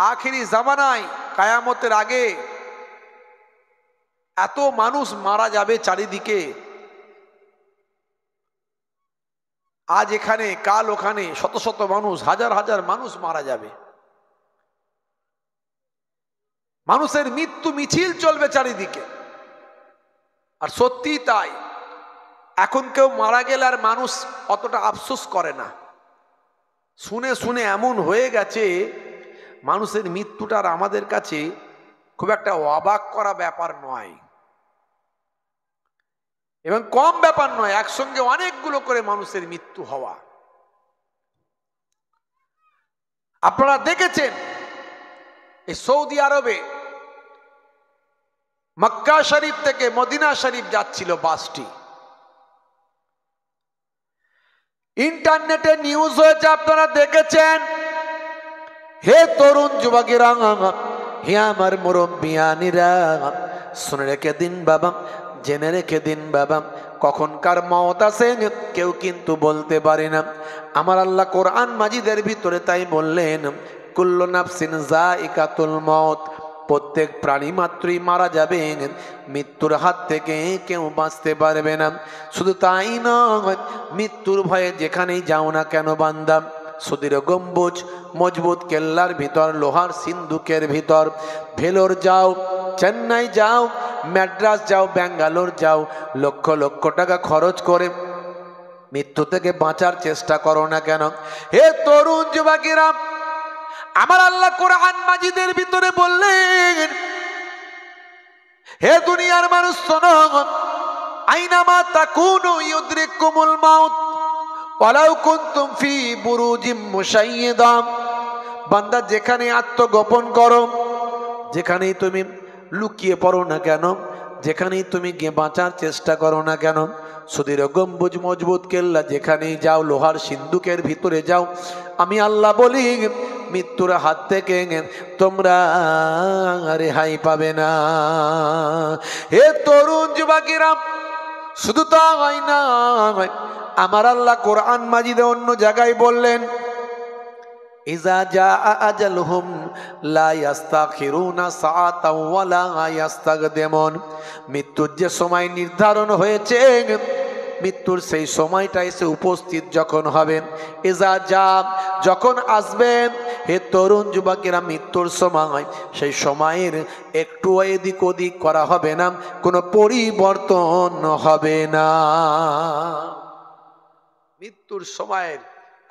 আখিরি জামানায় কায়ামতের আগে এত মানুষ মারা যাবে চারিদিকে, আজ এখানে কাল ওখানে শত শত মানুষ, হাজার হাজার মানুষ মারা যাবে। মানুষের মৃত্যু মিছিল চলবে চারিদিকে। আর সত্যি তাই, এখন কেউ মারা গেলে আর মানুষ অতটা আফসোস করে না। শুনে শুনে এমন হয়ে গেছে মানুষের মৃত্যুটা আর আমাদের কাছে খুব একটা অবাক করা ব্যাপার নয় এবং কম ব্যাপার নয়। একসঙ্গে অনেকগুলো করে মানুষের মৃত্যু হওয়া আপনারা দেখেছেন। এই সৌদি আরবে মক্কা শরীফ থেকে মদিনা শরীফ যাচ্ছিল বাসটি, ইন্টারনেটে নিউজ হয়েছে, আপনারা দেখেছেন। হে তরুণ যুবকেরা, হে আমার মুরব্বিয়ানিরা, শুনে রেখে দিন বাবা, জেনে রেখে দিন বাবা, কখনকার মওত আছে কেউ কিন্তু বলতে পারে না। আমার আল্লাহ কোরআন মাজিদের ভিতরে তাই বললেন, কুল্লু নাফসিন যায়িকাতুল মউত, প্রত্যেক প্রাণী মাত্রই মারা যাবে, মৃত্যুর হাত থেকে কেউ বাঁচতে পারবে না। শুধু তাই নয়, মৃত্যুর ভয়ে যেখানেই যাও না কেন বান্দা, সুদীর গম্বুজ মজবুত কেল্লার ভিতর, লোহার সিন্ধুকের ভিতর, ভেলোর যাও, চেন্নাই যাও, ম্যাড্রাস যাও, ব্যাঙ্গালোর যাও, লক্ষ লক্ষ টাকা খরচ করে মৃত্যু থেকে বাঁচার চেষ্টা করো না কেন। হে তরুণ যুবকেরা, আমার আল্লাহ কোরআন মাজিদের ভিতরে বললেন, হে দুনিয়ার মানুষ শোনো, আইনামা তাকুনু ইউদরিকুমুল মাউত ওয়ালাউ কুনতুম ফি বুরুজিম মুশাইয়্যিদা। বান্দা যেখানে আত্মগোপন করো, যেখানেই তুমি লুকিয়ে পড়ো না কেন, যেখানেই তুমি গিয়ে বাঁচার চেষ্টা করো না কেন, সুদীর গম্বুজ মজবুত কেল্লা যেখানেই যাও, লোহার সিন্ধুকের ভিতরে যাও, আমি আল্লাহ বলি মৃত্যুর হাত থেকে তোমরা রেহাই পাবে না। হে তরুণ যুবকেরা, শুধু তাই না, আমার আল্লাহ কোরআন মাজিদে অন্য জায়গায় বললেন, ইজা জাআ আজালুহুম লা ইস্তাখিরুনা সাআতাও ওয়া লা ইস্তাকদিমুন। মৃত্যুর যে সময় নির্ধারণ হয়েছে, মৃত্যুর সেই সময়টা এসে উপস্থিত যখন হবে, ইজা জা, যখন আসবে, হে তরুণ যুবকেরা, মৃত্যুর সময়, সেই সময়ের একটু এদিক ওদিক করা হবে না, কোনো পরিবর্তন হবে না। মৃত্যুর সময়ের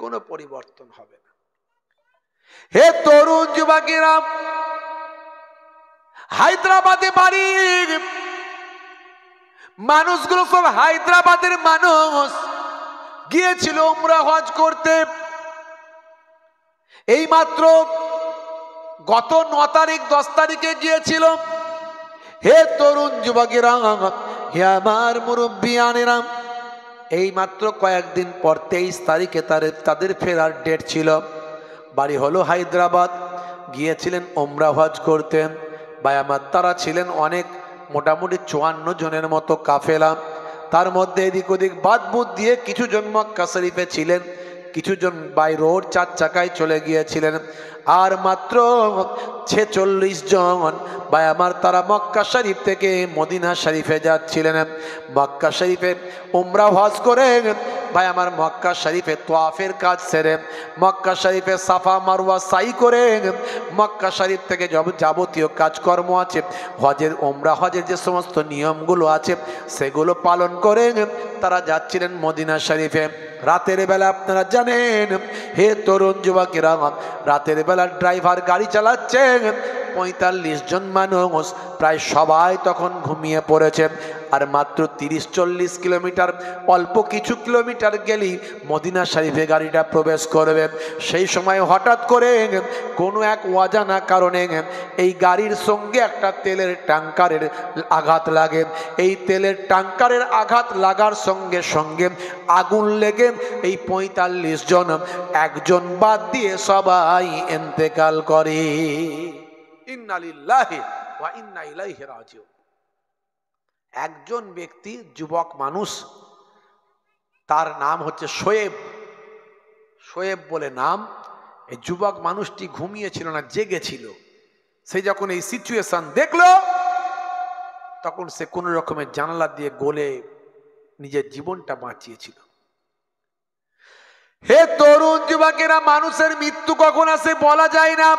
কোনো পরিবর্তন হবে না। হে তরুণ যুবকেরা, হায়দ্রাবাদে বাড়ি, মানুষগুলো সব হায়দ্রাবাদের মানুষ, গিয়েছিল উমরা হজ করতে। এই মাত্র গত 9 তারিখ 10 তারিখে গিয়েছিল। হে তরুণ যুবকেরা, হে আমার মুরব্বিয়ানেরা, এই মাত্র কয়েকদিন পর 23 তারিখে তাদের ফেরার ডেট ছিল। বাড়ি হলো হায়দ্রাবাদ, গিয়েছিলেন উমরা হজ করতে। ভাই আমার, তারা ছিলেন অনেক, মোটামুটি 54 জনের মতো কাফেলা। তার মধ্যে এদিক ওদিক বাদ বুদ দিয়ে কিছু জন মক্কা শরীফে ছিলেন, কিছু জন বাই রোড 4 চাকায় চলে গিয়েছিলেন, আর মাত্র 46 জন ভাই আমার, তারা মক্কা শরীফ থেকে মদিনা শরীফে যাচ্ছিলেন। মক্কা শরীফে উমরা হজ করে ভাই আমার, মক্কা শরীফে তোয়াফের কাজ সেরে, মক্কা শরীফে সাফা মারওয়া সাই করে, মক্কা শরীফ থেকে যাবতীয় কাজকর্ম আছে, হজের উমরা হজের যে সমস্ত নিয়মগুলো আছে সেগুলো পালন করে তারা যাচ্ছিলেন মদিনা শরীফে। রাতের বেলা আপনারা জানেন, হে তরুণ যুবকেরা, রাতের বেলা ড্রাইভার গাড়ি চালাচ্ছেন, 45 জন মানুষ, প্রায় সবাই তখন ঘুমিয়ে পড়েছে। আর মাত্র 30-40 কিলোমিটার, অল্প কিছু কিলোমিটার গেলেই মদিনা শরীফে গাড়িটা প্রবেশ করবে। সেই সময় হঠাৎ করে কোনো এক অজানা কারণে এই গাড়ির সঙ্গে একটা তেলের ট্যাঙ্কারের আঘাত লাগে। এই তেলের ট্যাঙ্কারের আঘাত লাগার সঙ্গে সঙ্গে আগুন লেগে এই 45 জন, একজন বাদ দিয়ে সবাই ইন্তেকাল করে। ইন্না লিল্লাহি ওয়া ইন্না ইলাইহি রাজিউন। একজন ব্যক্তি, যুবক মানুষ, তার নাম হচ্ছে শোয়েব, শোয়েব বলে নাম, এই যুবক মানুষটি ঘুমিয়েছিল না, জেগেছিল। সে যখন এই সিচুয়েশন দেখলো, তখন সে কোন রকমের জানালা দিয়ে গলে নিজের জীবনটা বাঁচিয়েছিল। হে তরুণ যুবকেরা, মানুষের মৃত্যু কখন আসে বলা যায় না।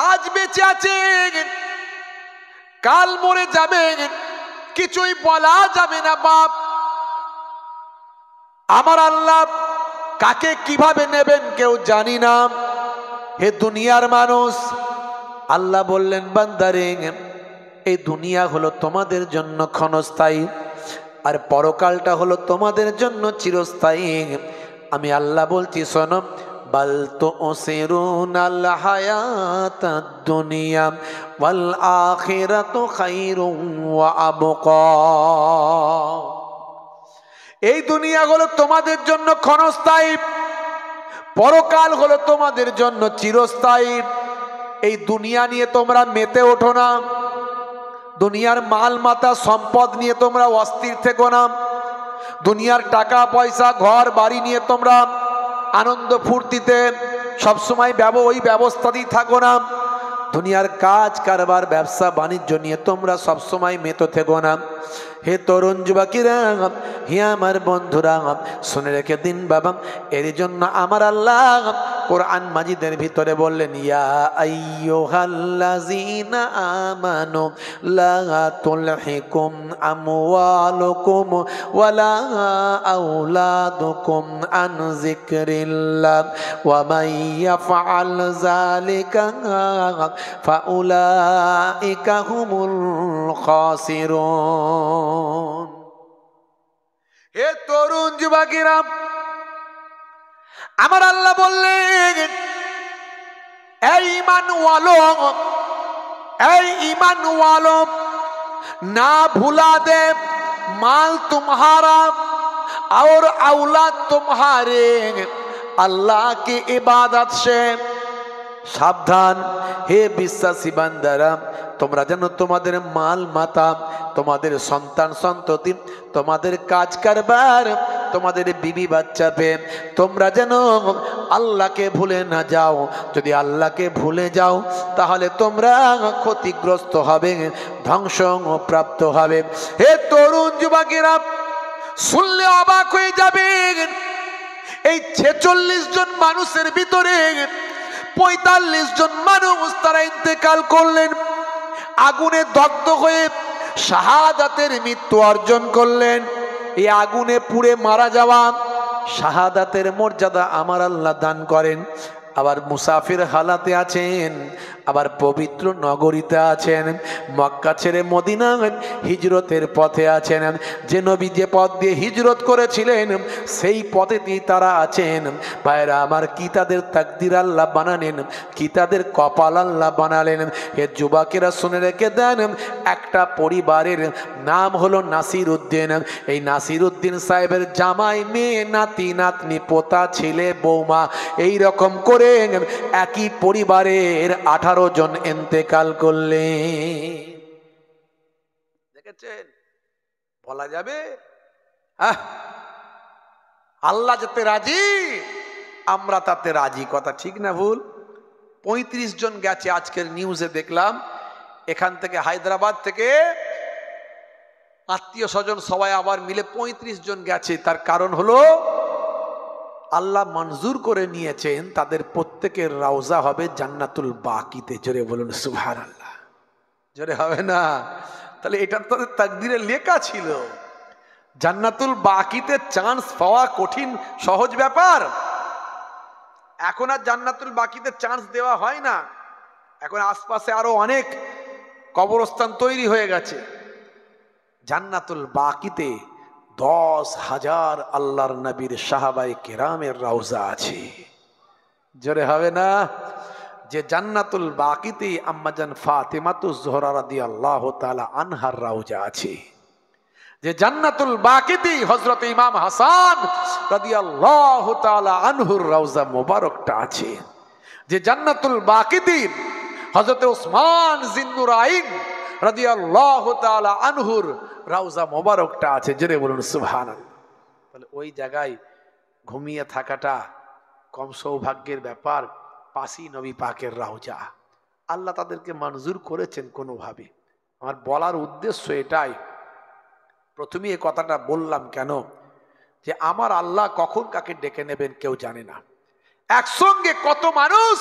আজ বেঁচে আছেন, কাল মরে যাবেন, কিছুই বলা যাবে না বাপ। আমার আল্লাহ কাকে কিভাবে নেবেন কেউ জানি না। হে দুনিয়ার মানুষ, আল্লাহ বললেন বান্দারে, এই দুনিয়া হলো তোমাদের জন্য ক্ষণস্থায়ী, আর পরকালটা হলো তোমাদের জন্য চিরস্থায়ী। আমি আল্লাহ বলছি শোনো, বাল তুসিরুনাল হায়াতাদ দুনিয়া ওয়াল আখিরাতু খায়রুন ওয়া আবকা। এই দুনিয়া হলো তোমাদের জন্য ক্ষণস্থায়ী, পরকাল হলো তোমাদের জন্য চিরস্থায়ী। এই দুনিয়া নিয়ে তোমরা মেতে ওঠো না, দুনিয়ার মাল মাতা সম্পদ নিয়ে তোমরা অস্থির থেকো না, দুনিয়ার টাকা পয়সা ঘর বাড়ি নিয়ে তোমরা আনন্দ ফুর্তিতে সবসময় ওই ব্যবস্থাতেই থাকো না। দুনিয়ার কাজ কারবার ব্যবসা বাণিজ্য নিয়ে তোমরা সবসময় মেতে থেকো না। হে তরুণ যুবকেরা, হে আমার বন্ধুরা, শুনে রেখে দিন বাবা, এর জন্য আমার আল্লাহ কোরআন মাজিদের ভিতরে বললেন, ইয়া আইয়ুহাল্লাযীনা আমানু লা তুলহিকুম আমওয়ালুকুম ওয়ালা আওলাদুকুম আন যিকরিল্লাহ ওয়া মান ইয়াফআল যালিকা ফাউলাইকা হুমুল খাসিরুন। হে তরুণ যুবকেরা, আমার আল্লাহ বললেন, এই ঈমানওয়ালো, না ভুলা দে মাল तुम्हारा और औलाद तुम्हारे अल्लाह की इबादत से। সাবধান হে বিশ্বাসী বান্দারা, তোমরা যেন তোমাদের মাল মাতা, তোমাদের সন্তান সন্ততি, তোমাদের কাজ কারবার, তোমাদের বিবি বাচ্চা পেয়ে তোমরা যেন আল্লাহকে ভুলে না যাও। যদি আল্লাহকে ভুলে যাও তাহলে তোমরা ক্ষতিগ্রস্ত হবে, ধ্বংস প্রাপ্ত হবে। হে তরুণ যুবকেরা, শুনলে অবাক হয়ে যাবেন, এই 46 জন মানুষের ভিতরে 45 জন মানুষ তারা ইন্তেকাল করলেন, আগুনে দগ্ধ হয়ে শাহাদাতের মৃত্যু অর্জন করলেন। এই আগুনে পুড়ে মারা যাওয়া শাহাদাতের মর্যাদা আমার আল্লাহ দান করেন। আবার মুসাফির হালাতে আছেন, আবার পবিত্র নগরীতে আছেন, মক্কা ছেড়ে মদিনা হিজরতের পথে আছেন। যে নবী যে পথ দিয়ে হিজরত করেছিলেন সেই পথেতেই তারা আছেন। ভাইরা আমার, কি তাদের তাকদির আল্লাহ বানালেন, কি তাদের কপাল আল্লাহ বানালেন। এ যুবকেরা শুনে রেখে দেন, একটা পরিবারের নাম হলো নাসির উদ্দিন। এই নাসির উদ্দিন সাহেবের জামাই, মেয়ে, নাতি নাতনি, পোতা, ছেলে, বৌমা, এই রকম করে একই পরিবারের 18 জন ইন্তেকাল করলেন। দেখেছেন, বলা যাবে আল্লাহ যাতে রাজি আমরা তাতে রাজি। কথা ঠিক না ভুল? 35 জন গেছে আজকের নিউজে দেখলাম। এখান থেকে হায়দ্রাবাদ থেকে আত্মীয় স্বজন সবাই আবার মিলে 35 জন গেছে। তার কারণ হলো আল্লাহ মঞ্জুর করে নিয়েছেন তাদের প্রত্যেকের রওজা হবে জান্নাতুল বাকিতে। জোরে বলুন সুবহানাল্লাহ। জোরে হবে না? তাহলে এটা তাদের তাকদিরে লেখা ছিল। জান্নাতুল বাকিতে চান্স পাওয়া কঠিন সহজ ব্যাপার। এখন আর জান্নাতুল বাকিতে চান্স দেওয়া হয় না। এখন আশপাশে আরো অনেক কবরস্থান তৈরি হয়ে গেছে। জান্নাতুল বাকিতে 10,000 আল্লাহর নবীর সাহাবায়ে কেরামের রওজা আছে। জোরে হবে না? যে জান্নাতুল বাকিতে আম্মাজান ফাতেমাতুজ জোহরা রাদিয়াল্লাহু তাআলা আনহার রওজা আছে। যে জান্নাতুল বাকিতে হযরত ইমাম হাসান রাদিয়াল্লাহু তাআলা আনহুর রওজা মোবারকটা আছে। যে জান্নাতুল বাকিতে হযরত উসমান জিন্নুরাইন রাদিয়াল্লাহু তাআলা আনহুর রওজা মোবারকটা আছে। জোরে বলুন সুবহানাল্লাহ। তাহলে ওই জায়গায় ঘুমিয়ে থাকাটা কম সৌভাগ্যের ব্যাপার? পাশি নবী পাকের রওজা, আল্লাহ তাদেরকে মঞ্জুর করেছেন কোনোভাবে। আমার বলার উদ্দেশ্য এটাই, প্রথমে এই কথাটা বললাম কেন, যে আমার আল্লাহ কখন কাকে ডেকে নেবেন কেউ জানে না। একসঙ্গে কত মানুষ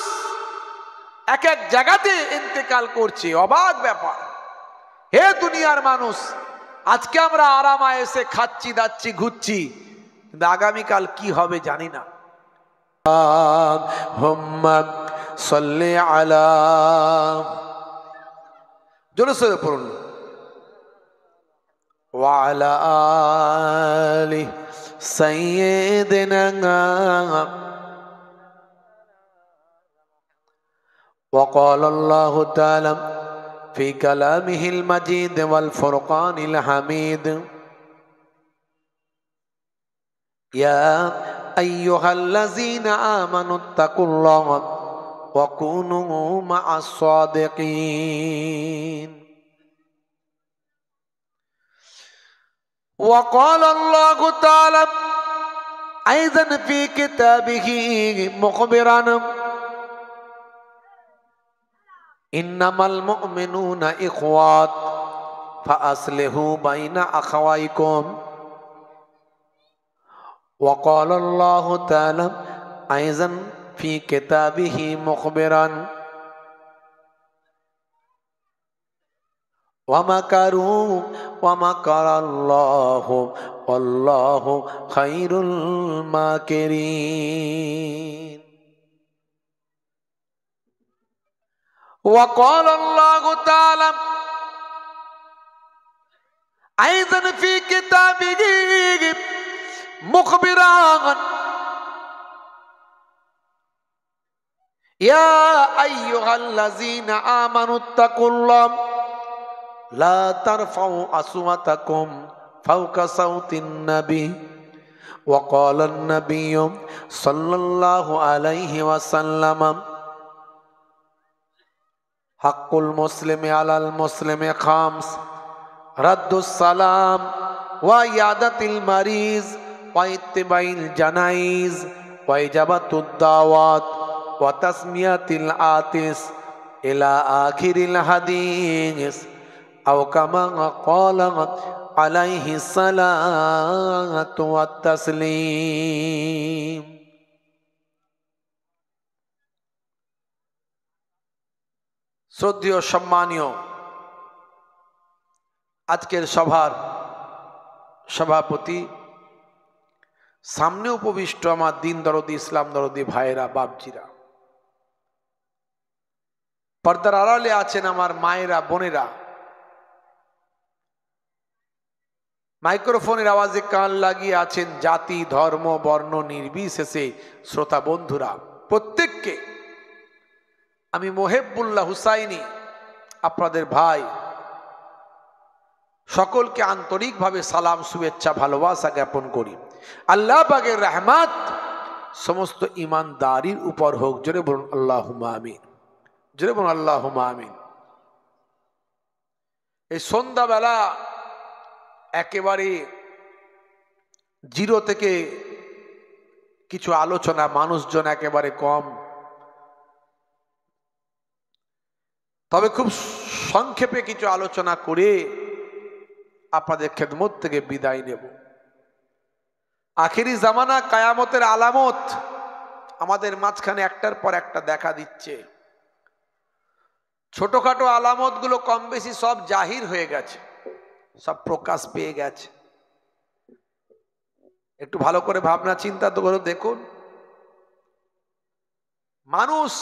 এক এক জায়গাতে ইন্তেকাল করছে, অবাক ব্যাপার। হে দুনিয়ার মানুষ, আজকে আমরা আরাম আয়েসে খাচ্ছি দাচ্ছি ঘুরছি, কিন্তু আগামীকাল কি হবে জানি না। হুম্মা সাল্লি আলা, জোরে সোরে পড়ুন, ওয়া আলা আলি সাইয়্যিদিনা। وقال الله تعالى في كلامه المجيد والفرقان الحميد: يا أيها الذين آمنوا اتقوا الله وكونوا مع الصادقين. وقال الله تعالى أيضا في كتابه مخبرا: إنما المؤمنون إخوات فأصلحوا بين أخويكم. وقال الله تعالى أيضا في كتابه مخبرا: ومكروا ومكر الله والله خير الماكرين. وقال الله تعالى أيضا في كتابه مخبرا: يا أيها الذين آمنوا اتقوا الله لا ترفعوا أصواتكم فوق صوت النبي. وقال النبي صلى الله عليه وسلم: حق المسلم على المسلم خمس: رد السلام وعيادة المريض واتباع الجنائز وإجابة الدعوات وتسمية العاطس إلى آخر الحديث، أو كما قال عليه الصلاة والتسليم. শ্রদ্ধেয় সম্মানীয় আজকের সভার সভাপতি, সামনে উপবিষ্ট আমার দিন দরদি ইসলাম দরদি ভাইয়েরা, বাপজিরা, পর্দার আড়ালে আছেন আমার মায়েরা, বোনেরা, মাইক্রোফোনের আওয়াজে কান লাগিয়ে আছেন জাতি ধর্ম বর্ণ নির্বিশেষে শ্রোতা বন্ধুরা, প্রত্যেককে আমি মোহেবুল্লাহ হুসাইনি, আপনাদের ভাই, সকলকে আন্তরিকভাবে সালাম, শুভেচ্ছা, ভালোবাসা জ্ঞাপন করি। আল্লাহ পাকের রহমত সমস্ত ইমানদারির উপর হোক। জোরে বলুন আল্লাহুম্মা আমিন, জোরে বলুন আল্লাহুম্মা আমিন। এই সন্ধ্যাবেলা একেবারে জিরো থেকে কিছু আলোচনা, মানুষজন একেবারে কম, তবে খুব সংক্ষেপে কিছু আলোচনা করে আপনাদের খেদমত থেকে বিদায় নেব। আখেরি জামানা, কায়ামতের আলামত আমাদের মাঝখানে একটার পর একটা দেখা দিচ্ছে। ছোটখাটো আলামত গুলো কম বেশি সব জাহির হয়ে গেছে, সব প্রকাশ পেয়ে গেছে। একটু ভালো করে ভাবনা চিন্তা তো করে দেখুন, মানুষ